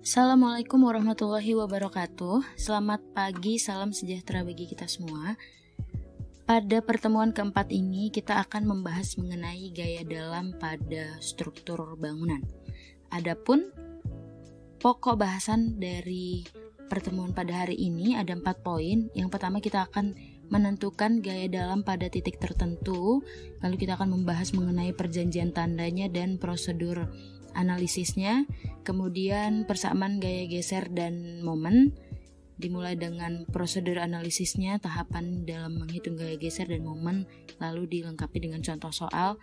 Assalamualaikum warahmatullahi wabarakatuh. Selamat pagi, salam sejahtera bagi kita semua. Pada pertemuan keempat ini kita akan membahas mengenai gaya dalam pada struktur bangunan. Adapun pokok bahasan dari pertemuan pada hari ini ada 4 poin. Yang pertama kita akan menentukan gaya dalam pada titik tertentu. Lalu kita akan membahas mengenai perjanjian tandanya dan prosedur analisisnya, kemudian persamaan gaya geser dan momen, dimulai dengan prosedur analisisnya, tahapan dalam menghitung gaya geser dan momen, lalu dilengkapi dengan contoh soal.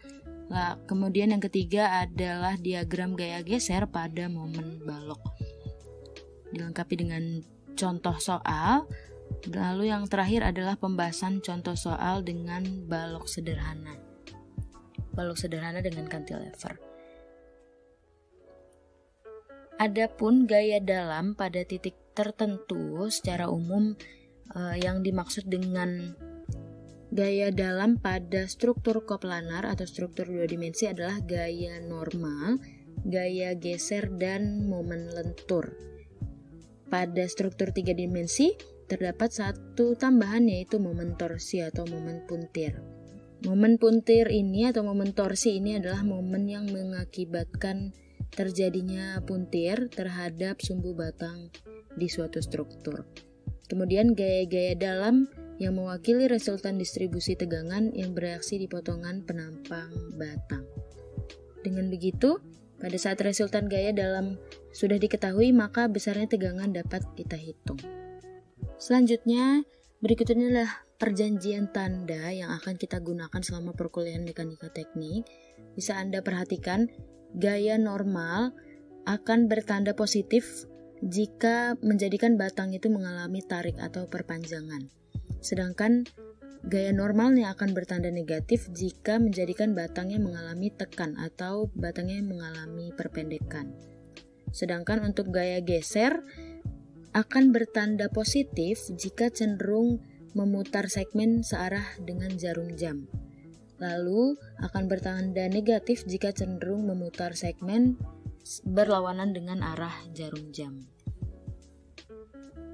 Kemudian yang ketiga adalah diagram gaya geser pada momen balok, dilengkapi dengan contoh soal. Lalu yang terakhir adalah pembahasan contoh soal dengan balok sederhana dengan cantilever. Adapun gaya dalam pada titik tertentu secara umum yang dimaksud dengan gaya dalam pada struktur koplanar atau struktur 2 dimensi adalah gaya normal, gaya geser, dan momen lentur. Pada struktur 3 dimensi terdapat satu tambahan, yaitu momen torsi atau momen puntir. Momen puntir ini atau momen torsi ini adalah momen yang mengakibatkan terjadinya puntir terhadap sumbu batang di suatu struktur. Kemudian gaya-gaya dalam yang mewakili resultan distribusi tegangan yang bereaksi di potongan penampang batang. Dengan begitu, pada saat resultan gaya dalam sudah diketahui, maka besarnya tegangan dapat kita hitung. Selanjutnya, berikut ini adalah perjanjian tanda yang akan kita gunakan selama perkuliahan mekanika teknik. Bisa Anda perhatikan, gaya normal akan bertanda positif jika menjadikan batang itu mengalami tarik atau perpanjangan. Sedangkan gaya normalnya akan bertanda negatif jika menjadikan batangnya mengalami tekan atau batangnya mengalami perpendekan. Sedangkan untuk gaya geser akan bertanda positif jika cenderung memutar segmen searah dengan jarum jam. Lalu akan bertanda negatif jika cenderung memutar segmen berlawanan dengan arah jarum jam.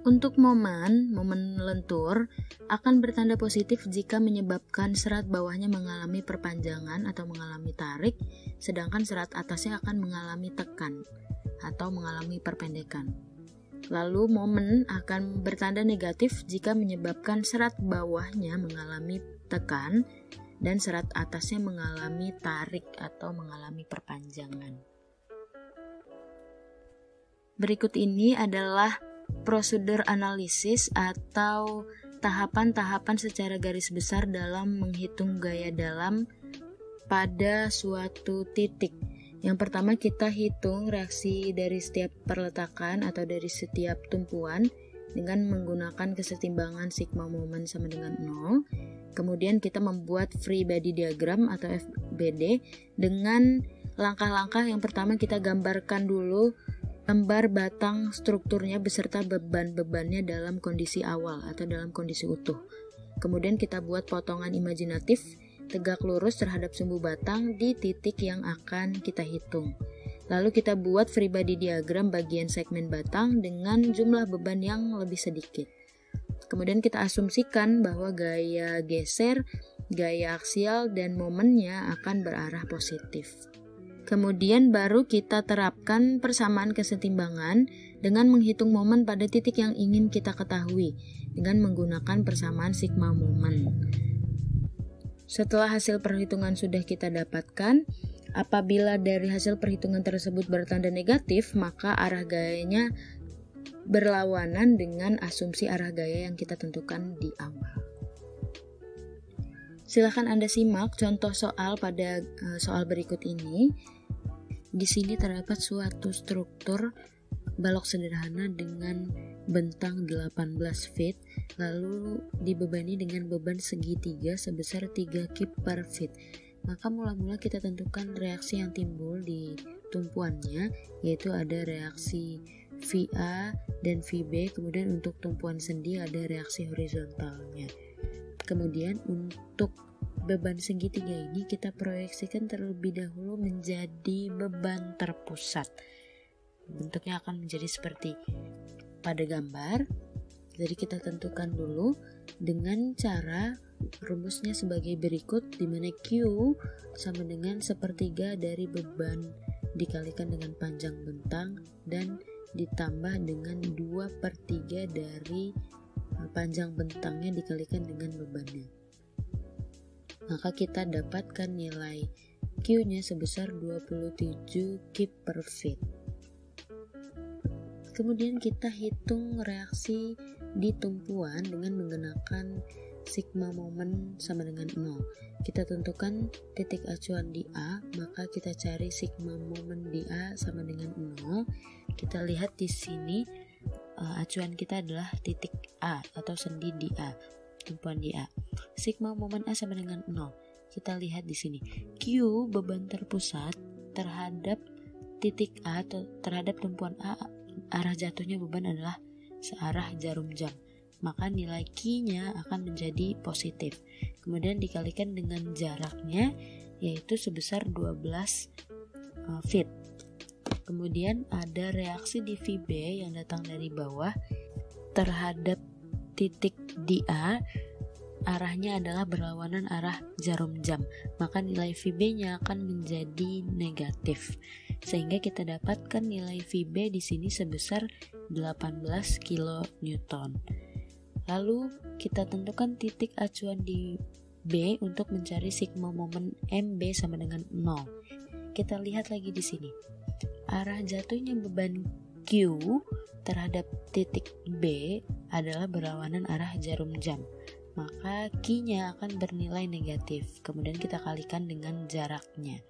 Untuk momen lentur akan bertanda positif jika menyebabkan serat bawahnya mengalami perpanjangan atau mengalami tarik, sedangkan serat atasnya akan mengalami tekan atau mengalami perpendekan. Lalu momen akan bertanda negatif jika menyebabkan serat bawahnya mengalami tekan dan serat atasnya mengalami tarik atau mengalami perpanjangan. Berikut ini adalah prosedur analisis atau tahapan-tahapan secara garis besar dalam menghitung gaya dalam pada suatu titik. Yang pertama kita hitung reaksi dari setiap perletakan atau dari setiap tumpuan dengan menggunakan kesetimbangan sigma momen sama dengan 0. Kemudian kita membuat free body diagram atau FBD dengan langkah-langkah. Yang pertama kita gambarkan dulu gambar batang strukturnya beserta beban-bebannya dalam kondisi awal atau dalam kondisi utuh. Kemudian kita buat potongan imajinatif tegak lurus terhadap sumbu batang di titik yang akan kita hitung. Lalu kita buat free body diagram bagian segmen batang dengan jumlah beban yang lebih sedikit. Kemudian kita asumsikan bahwa gaya geser, gaya aksial, dan momennya akan berarah positif. Kemudian baru kita terapkan persamaan kesetimbangan dengan menghitung momen pada titik yang ingin kita ketahui dengan menggunakan persamaan sigma momen. Setelah hasil perhitungan sudah kita dapatkan, apabila dari hasil perhitungan tersebut bertanda negatif, maka arah gayanya berlawanan dengan asumsi arah gaya yang kita tentukan di awal. Silakan Anda simak contoh soal pada soal berikut ini. Di sini terdapat suatu struktur balok sederhana dengan bentang 18 feet, lalu dibebani dengan beban segitiga sebesar 3 kip per feet. Maka mula-mula kita tentukan reaksi yang timbul di tumpuannya, yaitu ada reaksi VA dan VB, kemudian untuk tumpuan sendi ada reaksi horizontalnya. Kemudian untuk beban segitiga ini kita proyeksikan terlebih dahulu menjadi beban terpusat. bentuknya akan menjadi seperti pada gambar. Jadi kita tentukan dulu dengan cara rumusnya sebagai berikut, di mana Q sama dengan 1/3 dari beban dikalikan dengan panjang bentang dan ditambah dengan 2/3 dari panjang bentangnya dikalikan dengan bebannya. Maka kita dapatkan nilai Q-nya sebesar 27 kip/feet. Kemudian kita hitung reaksi di tumpuan dengan menggunakan sigma momen sama dengan 0. Kita tentukan titik acuan di A, maka kita cari sigma momen di A sama dengan 0. Kita lihat di sini acuan kita adalah titik A atau sendi di A, tumpuan di A. Sigma momen A sama dengan 0. Kita lihat di sini. Q beban terpusat terhadap titik A atau terhadap tumpuan A, arah jatuhnya beban adalah searah jarum jam, maka nilai Q-nya akan menjadi positif. Kemudian dikalikan dengan jaraknya, yaitu sebesar 12 feet. Kemudian ada reaksi di VB yang datang dari bawah terhadap titik di A, arahnya adalah berlawanan arah jarum jam, maka nilai VB-nya akan menjadi negatif. Sehingga kita dapatkan nilai VB di sini sebesar 18 kN. Lalu kita tentukan titik acuan di B untuk mencari sigma momen MB sama dengan 0. Kita lihat lagi di sini. Arah jatuhnya beban Q terhadap titik B adalah berlawanan arah jarum jam, maka Q-nya akan bernilai negatif. Kemudian kita kalikan dengan jaraknya.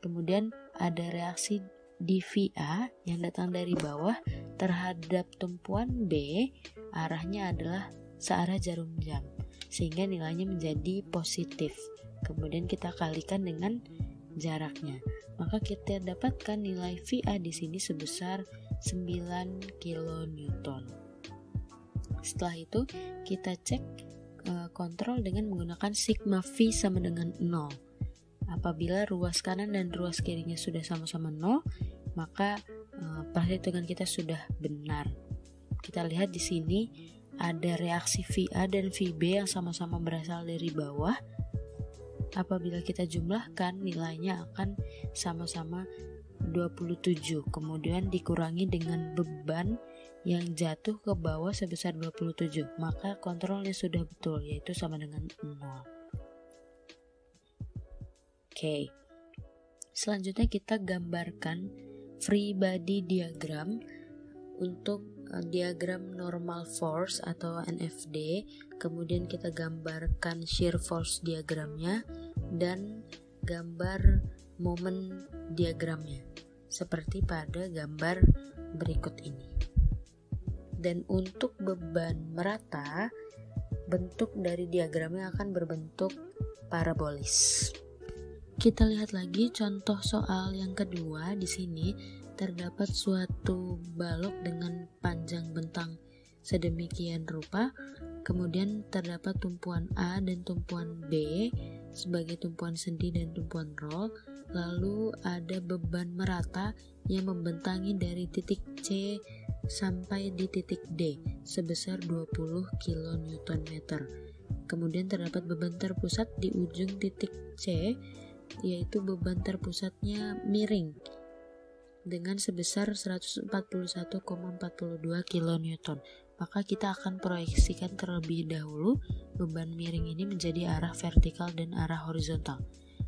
Kemudian ada reaksi di VA yang datang dari bawah terhadap tumpuan B, arahnya adalah searah jarum jam, sehingga nilainya menjadi positif. Kemudian kita kalikan dengan jaraknya, maka kita dapatkan nilai VA di sini sebesar 9 kN. Setelah itu kita cek kontrol dengan menggunakan sigma V sama dengan 0. Apabila ruas kanan dan ruas kirinya sudah sama-sama 0, maka perhitungan kita sudah benar. Kita lihat di sini ada reaksi VA dan VB yang sama-sama berasal dari bawah. Apabila kita jumlahkan, nilainya akan sama-sama 27. Kemudian dikurangi dengan beban yang jatuh ke bawah sebesar 27, maka kontrolnya sudah betul, yaitu sama dengan 0. Oke. Selanjutnya kita gambarkan free body diagram untuk diagram normal force atau NFD. Kemudian kita gambarkan shear force diagramnya dan gambar moment diagramnya seperti pada gambar berikut ini. Dan untuk beban merata, bentuk dari diagramnya akan berbentuk parabolis. Kita lihat lagi contoh soal yang kedua. Di sini terdapat suatu balok dengan panjang bentang sedemikian rupa. Kemudian terdapat tumpuan A dan tumpuan B sebagai tumpuan sendi dan tumpuan roll. Lalu ada beban merata yang membentangi dari titik C sampai di titik D sebesar 20 kN. Kemudian terdapat beban terpusat di ujung titik C, yaitu beban terpusatnya miring dengan sebesar 141,42 kN. Maka kita akan proyeksikan terlebih dahulu beban miring ini menjadi arah vertikal dan arah horizontal,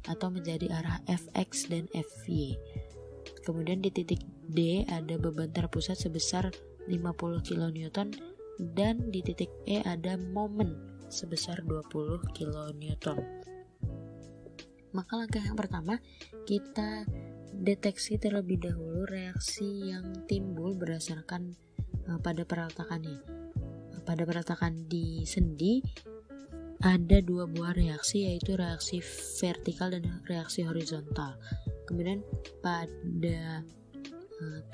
atau menjadi arah Fx dan Fy. Kemudian di titik D ada beban terpusat sebesar 50 kN dan di titik E ada momen sebesar 20 kN. Maka langkah yang pertama, kita deteksi terlebih dahulu reaksi yang timbul berdasarkan pada perletakannya. Pada perletakan di sendi ada dua buah reaksi, yaitu reaksi vertikal dan reaksi horizontal. Kemudian pada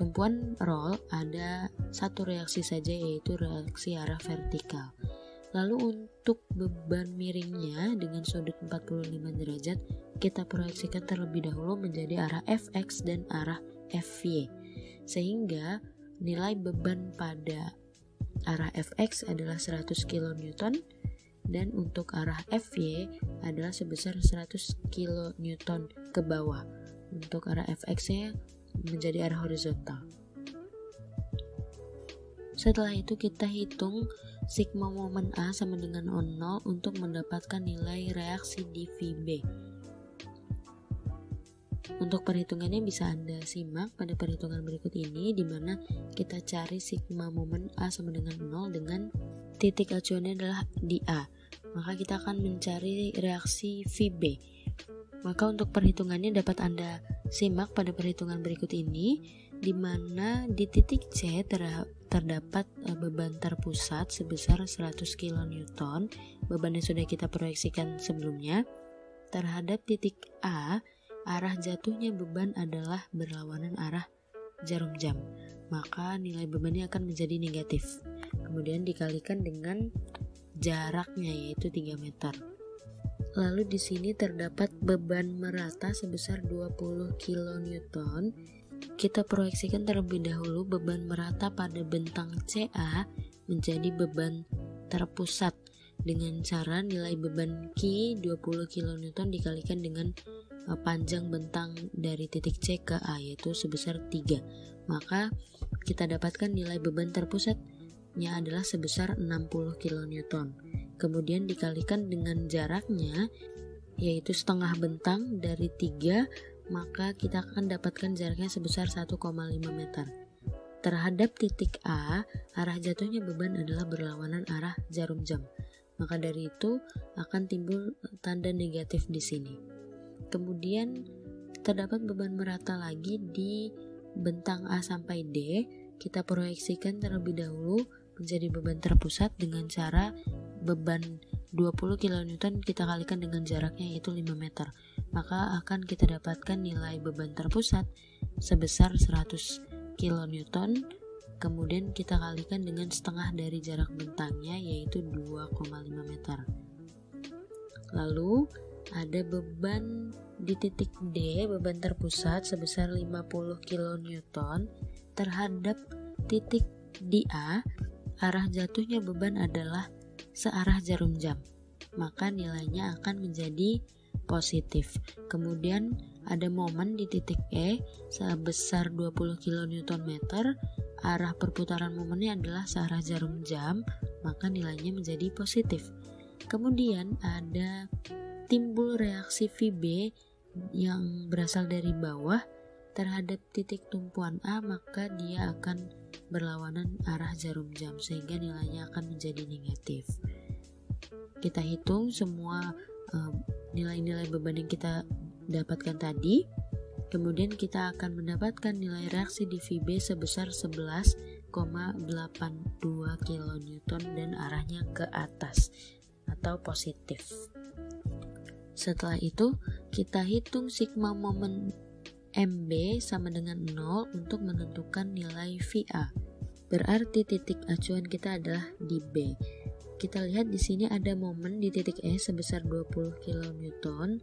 tumpuan roll ada satu reaksi saja, yaitu reaksi arah vertikal. Lalu untuk beban miringnya dengan sudut 45 derajat kita proyeksikan terlebih dahulu menjadi arah Fx dan arah Fy. sehingga nilai beban pada arah Fx adalah 100 kN dan untuk arah Fy adalah sebesar 100 kN ke bawah. Untuk arah Fx-nya menjadi arah horizontal. Setelah itu kita hitung sigma momen A sama dengan 0 untuk mendapatkan nilai reaksi di VB. Untuk perhitungannya bisa Anda simak pada perhitungan berikut ini, di mana kita cari sigma momen A sama dengan 0 dengan titik acuannya adalah di A. Maka kita akan mencari reaksi VB. Maka untuk perhitungannya dapat Anda simak pada perhitungan berikut ini, di mana di titik C terdapat beban terpusat sebesar 100 kN, beban yang sudah kita proyeksikan sebelumnya. Terhadap titik A, arah jatuhnya beban adalah berlawanan arah jarum jam, maka nilai bebannya akan menjadi negatif. Kemudian dikalikan dengan jaraknya, yaitu 3 meter. Lalu di sini terdapat beban merata sebesar 20 kN. Kita proyeksikan terlebih dahulu beban merata pada bentang CA menjadi beban terpusat dengan cara nilai beban Q 20 kN dikalikan dengan panjang bentang dari titik C ke A, yaitu sebesar 3. Maka kita dapatkan nilai beban terpusatnya adalah sebesar 60 kN. Kemudian dikalikan dengan jaraknya, yaitu setengah bentang dari 3, maka kita akan dapatkan jaraknya sebesar 1,5 meter. Terhadap titik A, arah jatuhnya beban adalah berlawanan arah jarum jam. Maka dari itu akan timbul tanda negatif di sini. Kemudian terdapat beban merata lagi di bentang A sampai D. Kita proyeksikan terlebih dahulu menjadi beban terpusat dengan cara beban 20 kN kita kalikan dengan jaraknya, yaitu 5 meter. Maka akan kita dapatkan nilai beban terpusat sebesar 100 kN, kemudian kita kalikan dengan setengah dari jarak bentangnya, yaitu 2,5 meter. Lalu ada beban di titik D, beban terpusat sebesar 50 kN terhadap titik di A. Arah jatuhnya beban adalah searah jarum jam, maka nilainya akan menjadi positif. Kemudian ada momen di titik E sebesar 20 kN, arah perputaran momennya adalah searah jarum jam, maka nilainya menjadi positif. Kemudian ada timbul reaksi VB yang berasal dari bawah terhadap titik tumpuan A, maka dia akan berlawanan arah jarum jam sehingga nilainya akan menjadi negatif. Kita hitung semua nilai-nilai beban yang kita dapatkan tadi, kemudian kita akan mendapatkan nilai reaksi di VB sebesar 11,82 kN dan arahnya ke atas atau positif. Setelah itu kita hitung sigma momen MB sama dengan 0 untuk menentukan nilai VA. Berarti titik acuan kita adalah di B. Kita lihat di sini ada momen di titik E sebesar 20 kN.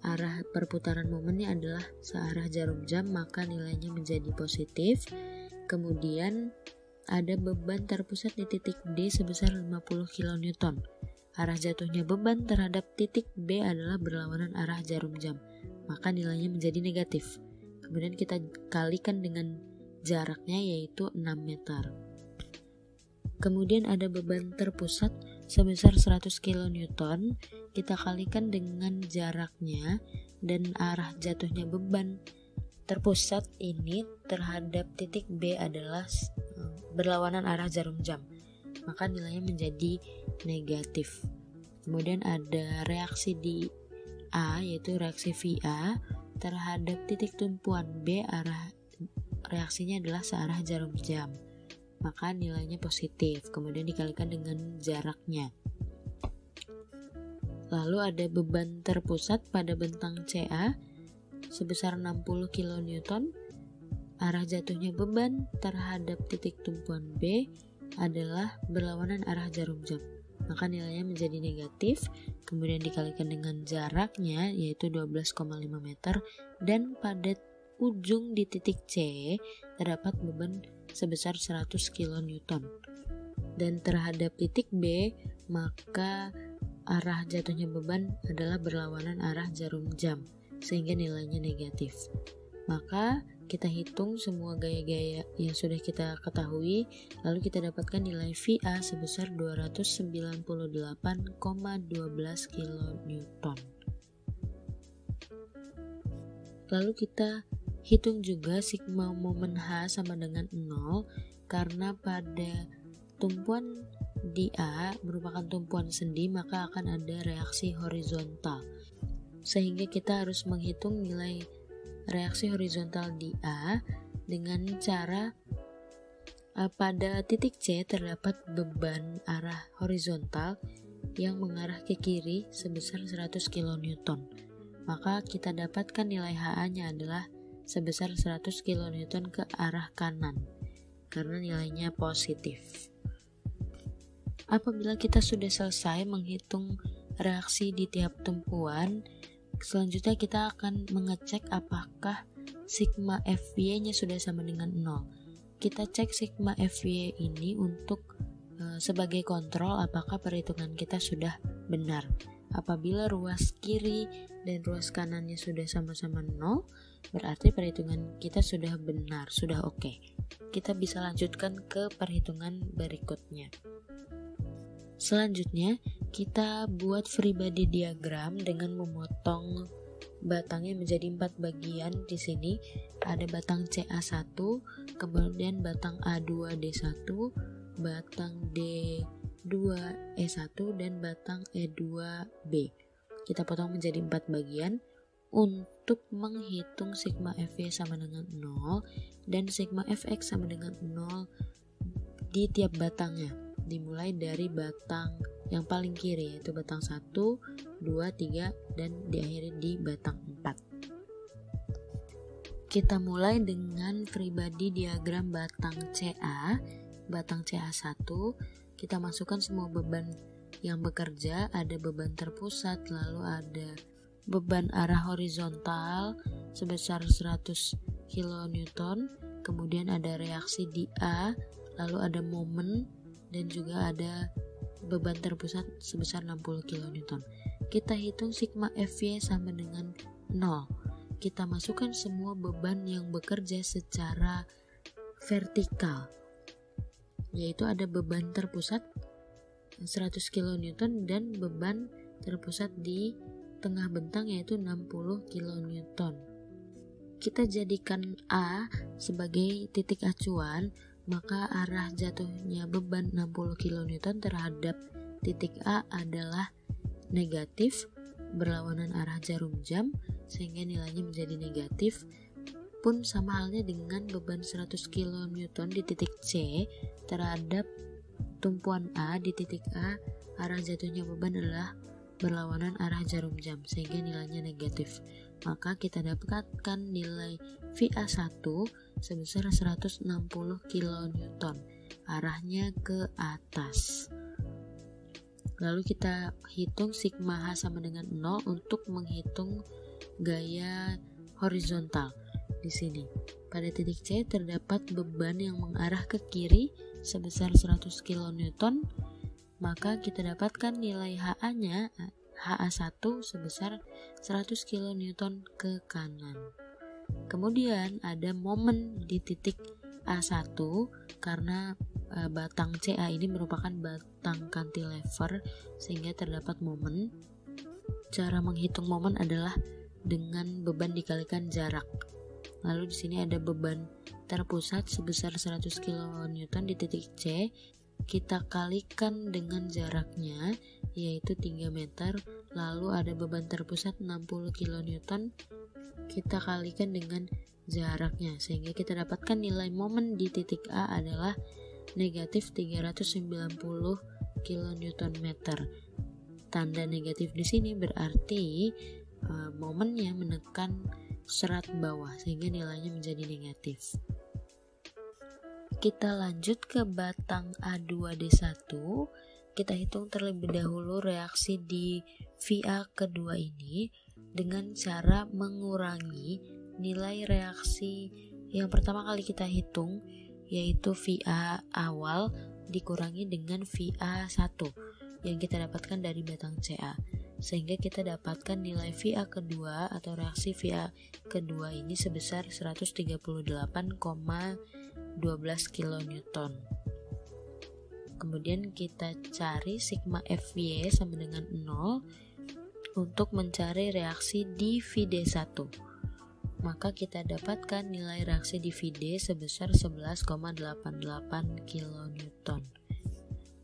Arah perputaran momennya adalah searah jarum jam, maka nilainya menjadi positif. Kemudian ada beban terpusat di titik D sebesar 50 kN. Arah jatuhnya beban terhadap titik B adalah berlawanan arah jarum jam, maka nilainya menjadi negatif. Kemudian kita kalikan dengan jaraknya, yaitu 6 meter. Kemudian ada beban terpusat sebesar 100 kN, kita kalikan dengan jaraknya, dan arah jatuhnya beban terpusat ini terhadap titik B adalah berlawanan arah jarum jam, maka nilainya menjadi negatif. Kemudian ada reaksi di A, yaitu reaksi VA terhadap titik tumpuan B, arah reaksinya adalah searah jarum jam, maka nilainya positif. Kemudian dikalikan dengan jaraknya. Lalu ada beban terpusat pada bentang CA sebesar 60 kN. Arah jatuhnya beban terhadap titik tumpuan B adalah berlawanan arah jarum jam, maka nilainya menjadi negatif. Kemudian dikalikan dengan jaraknya, yaitu 12,5 meter, dan pada ujung di titik C terdapat beban sebesar 100 kN. Dan terhadap titik B, maka arah jatuhnya beban adalah berlawanan arah jarum jam, sehingga nilainya negatif. Maka kita hitung semua gaya-gaya yang sudah kita ketahui, lalu kita dapatkan nilai VA sebesar 298,12 kN. Lalu kita hitung juga sigma momen H sama dengan 0, karena pada tumpuan di A merupakan tumpuan sendi, maka akan ada reaksi horizontal. Sehingga kita harus menghitung nilai reaksi horizontal di A dengan cara pada titik C terdapat beban arah horizontal yang mengarah ke kiri sebesar 100 kN. Maka kita dapatkan nilai HA-nya adalah sebesar 100 kN ke arah kanan karena nilainya positif. Apabila kita sudah selesai menghitung reaksi di tiap tumpuan, selanjutnya kita akan mengecek apakah sigma FY-nya sudah sama dengan 0. Kita cek sigma FY ini untuk sebagai kontrol apakah perhitungan kita sudah benar. Apabila ruas kiri dan ruas kanannya sudah sama-sama 0, berarti perhitungan kita sudah benar, sudah oke. Kita bisa lanjutkan ke perhitungan berikutnya. Selanjutnya, kita buat free body diagram dengan memotong batangnya menjadi 4 bagian. Di sini ada batang CA1, kemudian batang A2D1, batang D2E1 dan batang E2B. Kita potong menjadi 4 bagian untuk menghitung sigma FY sama dengan 0 dan sigma FX sama dengan 0 di tiap batangnya. Dimulai dari batang yang paling kiri, yaitu batang 1, 2, 3 dan diakhiri di batang 4. Kita mulai dengan free body diagram batang CA. Batang CA1, kita masukkan semua beban yang bekerja, ada beban terpusat, lalu ada beban arah horizontal sebesar 100 kN, kemudian ada reaksi di A, lalu ada momen, dan juga ada beban terpusat sebesar 60 kN. Kita hitung sigma FY sama dengan 0. Kita masukkan semua beban yang bekerja secara vertikal, yaitu ada beban terpusat 100 kN dan beban terpusat di tengah bentang yaitu 60 kN. Kita jadikan A sebagai titik acuan, maka arah jatuhnya beban 60 kN terhadap titik A adalah negatif, berlawanan arah jarum jam, sehingga nilainya menjadi negatif. Pun sama halnya dengan beban 100 kN di titik C terhadap tumpuan A di titik A, arah jatuhnya beban adalah berlawanan arah jarum jam, sehingga nilainya negatif. Maka kita dapatkan nilai VA1 sebesar 160 kN, arahnya ke atas. Lalu kita hitung sigma H sama dengan 0 untuk menghitung gaya horizontal. Di sini, pada titik C terdapat beban yang mengarah ke kiri sebesar 100 kN, maka kita dapatkan nilai HA-nya, HA1 sebesar 100 kN ke kanan. Kemudian ada momen di titik A1 karena batang CA ini merupakan batang cantilever sehingga terdapat momen. Cara menghitung momen adalah dengan beban dikalikan jarak. Lalu di sini ada beban terpusat sebesar 100 kN di titik C. Kita kalikan dengan jaraknya yaitu 3 meter. Lalu ada beban terpusat 60 kN. Kita kalikan dengan jaraknya sehingga kita dapatkan nilai momen di titik A adalah negatif 390 kN meter. Tanda negatif di sini berarti momennya menekan serat bawah sehingga nilainya menjadi negatif. Kita lanjut ke batang A2D1. Kita hitung terlebih dahulu reaksi di VA kedua ini dengan cara mengurangi nilai reaksi yang pertama kali kita hitung, yaitu VA awal dikurangi dengan VA1 yang kita dapatkan dari batang CA, sehingga kita dapatkan nilai VA kedua atau reaksi VA kedua ini sebesar 138,12 kN. Kemudian kita cari sigma FY sama dengan 0 untuk mencari reaksi di VD1. Maka kita dapatkan nilai reaksi di VD sebesar 11,88 kN.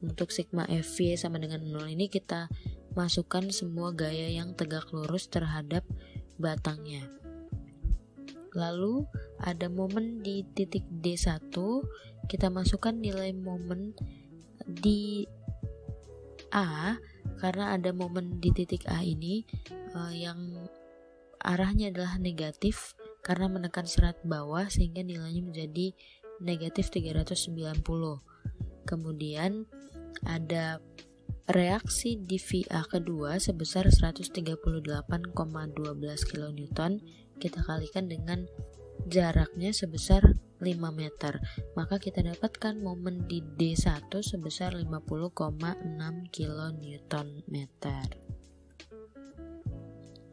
Untuk sigma FY sama dengan 0 ini kita masukkan semua gaya yang tegak lurus terhadap batangnya. Lalu ada momen di titik D1, kita masukkan nilai momen di A, karena ada momen di titik A ini yang arahnya adalah negatif karena menekan serat bawah, sehingga nilainya menjadi negatif 390. Kemudian ada reaksi di VA kedua sebesar 138,12 kN, kita kalikan dengan jaraknya sebesar 5 meter, maka kita dapatkan momen di D1 sebesar 50,6 kN.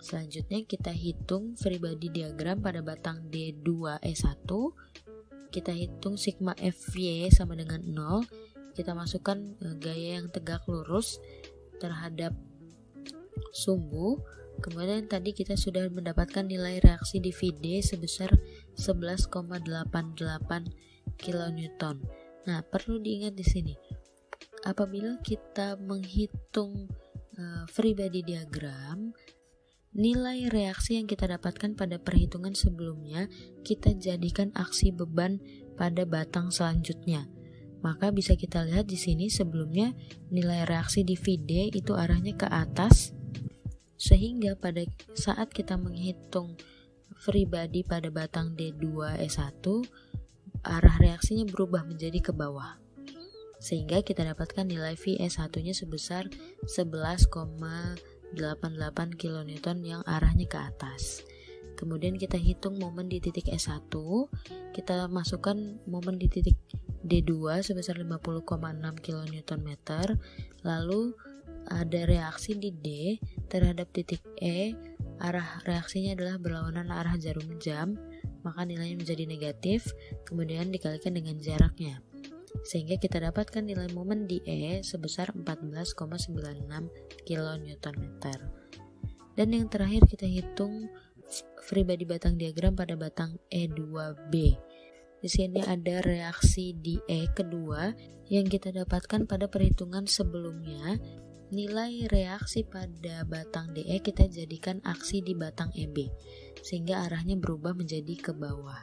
Selanjutnya kita hitung free body diagram pada batang D2E1. Kita hitung sigma FY sama dengan 0. Kita masukkan gaya yang tegak lurus terhadap sumbu. Kemudian tadi kita sudah mendapatkan nilai reaksi di VD sebesar 11,88 kN. Nah, perlu diingat di sini, apabila kita menghitung free body diagram, nilai reaksi yang kita dapatkan pada perhitungan sebelumnya kita jadikan aksi beban pada batang selanjutnya. Maka bisa kita lihat di sini sebelumnya nilai reaksi di VD itu arahnya ke atas, sehingga pada saat kita menghitung free body pada batang D2E1, arah reaksinya berubah menjadi ke bawah, sehingga kita dapatkan nilai VE1 nya sebesar 11,88 kN yang arahnya ke atas. Kemudian kita hitung momen di titik E1, kita masukkan momen di titik D2 sebesar 50,6 kN. Lalu ada reaksi di D terhadap titik E, arah reaksinya adalah berlawanan arah jarum jam, maka nilainya menjadi negatif, kemudian dikalikan dengan jaraknya, sehingga kita dapatkan nilai momen di E sebesar 14,96 kN. Dan yang terakhir kita hitung free body batang diagram pada batang E2B. Di sini ada reaksi di E kedua yang kita dapatkan pada perhitungan sebelumnya. Nilai reaksi pada batang DE kita jadikan aksi di batang EB, sehingga arahnya berubah menjadi ke bawah.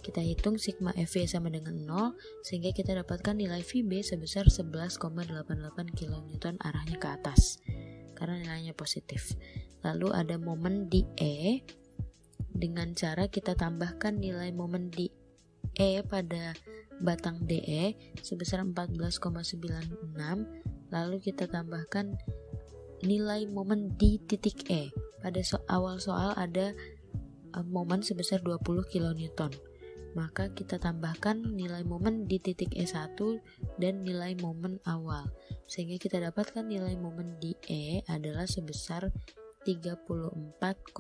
Kita hitung sigma FV sama dengan 0, sehingga kita dapatkan nilai VB sebesar 11,88 kN arahnya ke atas, karena nilainya positif. Lalu ada momen di E, dengan cara kita tambahkan nilai momen di E pada batang DE sebesar 14,96, lalu kita tambahkan nilai momen di titik E. Pada awal soal ada momen sebesar 20 kN, maka kita tambahkan nilai momen di titik E1 dan nilai momen awal, sehingga kita dapatkan nilai momen di E adalah sebesar 34,96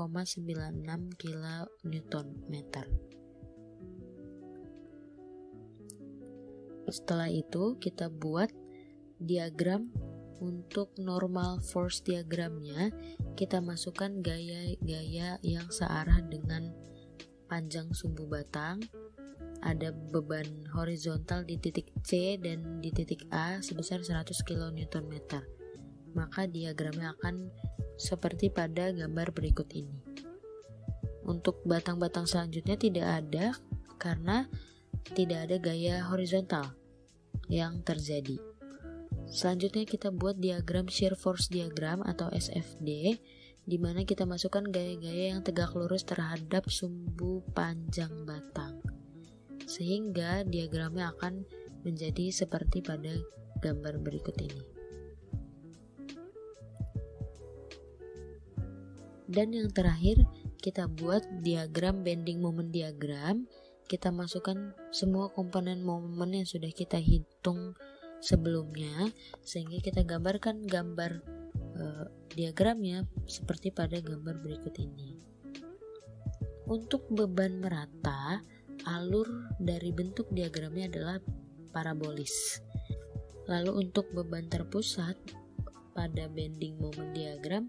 kN. Setelah itu kita buat diagram untuk normal force diagramnya. Kita masukkan gaya-gaya yang searah dengan panjang sumbu batang. Ada beban horizontal di titik C dan di titik A sebesar 100 kN. Maka diagramnya akan seperti pada gambar berikut ini. Untuk batang-batang selanjutnya tidak ada karena tidak ada gaya horizontal yang terjadi. Selanjutnya kita buat diagram shear force diagram atau SFD, di mana kita masukkan gaya-gaya yang tegak lurus terhadap sumbu panjang batang, sehingga diagramnya akan menjadi seperti pada gambar berikut ini. Dan yang terakhir kita buat diagram bending moment diagram. Kita masukkan semua komponen momen yang sudah kita hitung sebelumnya, sehingga kita gambarkan gambar diagramnya seperti pada gambar berikut ini. Untuk beban merata, alur dari bentuk diagramnya adalah parabolis. Lalu untuk beban terpusat pada bending moment diagram,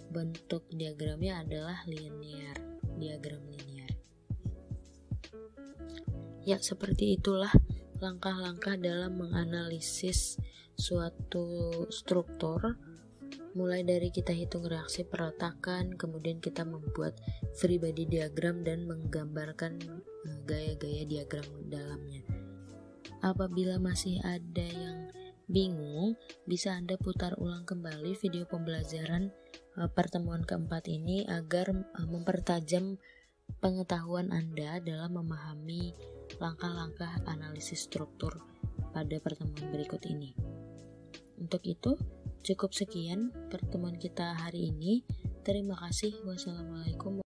bentuk diagramnya adalah linear, diagram linear. Ya, seperti itulah langkah-langkah dalam menganalisis suatu struktur, mulai dari kita hitung reaksi perletakan, kemudian kita membuat free body diagram dan menggambarkan gaya-gaya diagram dalamnya. Apabila masih ada yang bingung, bisa Anda putar ulang kembali video pembelajaran pertemuan keempat ini agar mempertajam pengetahuan Anda dalam memahami langkah-langkah analisis struktur pada pertemuan berikut ini. Untuk itu, cukup sekian pertemuan kita hari ini. Terima kasih. Wassalamualaikum.